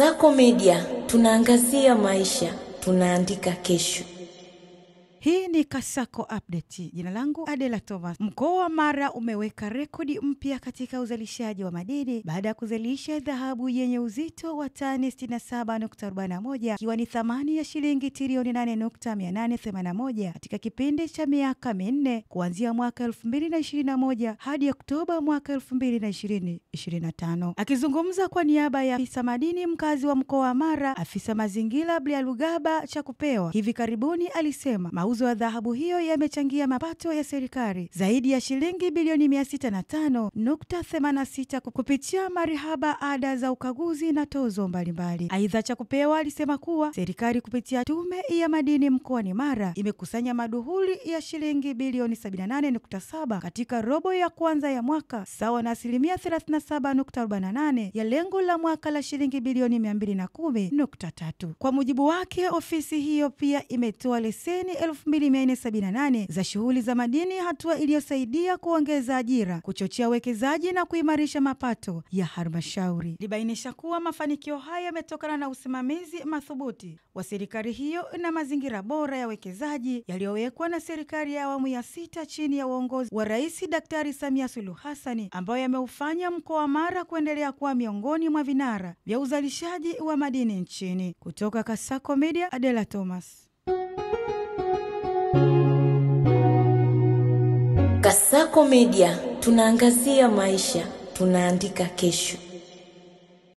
Kasako Media, tunaangazia maisha, tunaandika kesho. Hii ni Kasako Update. Jina langu Adela Thomas. Mkoa wa Mara umeweka rekodi mpya katika uzalishaji wa madini baada ya kuzalisha dhahabu yenye uzito wa tani 67.41 ikiwa ni thamani ya shilingi trilioni 8.881 katika kipindi cha miaka minne kuanzia mwaka 2021 hadi Oktoba mwaka 2025. Akizungumza kwa niaba ya afisa madini mkazi wa mkoa wa Mara, afisa mazingira Bialugaba Chakupewa hivi karibuni alisema mauzo ya dhahabu hiyo yamechangia mapato ya serikali zaidi ya shilingi bilioni 605.86 kupitia marihaba, ada za ukaguzi na tozo mbalimbali. Aidha, Chakupewa alisema kuwa serikali kupitia tume ya madini mkoani Mara imekusanya maduhuli ya shilingi bilioni 78.7 katika robo ya kwanza ya mwaka, sawa na 37.48 ya lengo la mwaka la shilingi bilioni 210.3. Kwa mujibu wake, ofisi hiyo pia imetoa leseni 2478 za shughuli za madini, hatua iliyosaidia kuongeza ajira, kuchochea uwekezaji na kuimarisha mapato ya halmashauri. Libainisha kuwa mafanikio haya yametokana na usimamizi madhubuti wa serikali hiyo na mazingira bora ya uwekezaji yaliyowekwa na serikali ya awamu ya 6 chini ya uongozi wa Rais Daktari Samia Suluhu Hassan, ambayo yameufanya mkoa wa Mara kuendelea kuwa miongoni mwa vinara vya uzalishaji wa madini nchini. Kutoka Kasako Media, Adela Thomas. Kasako Media, tunaangazia maisha, tunaandika kesho.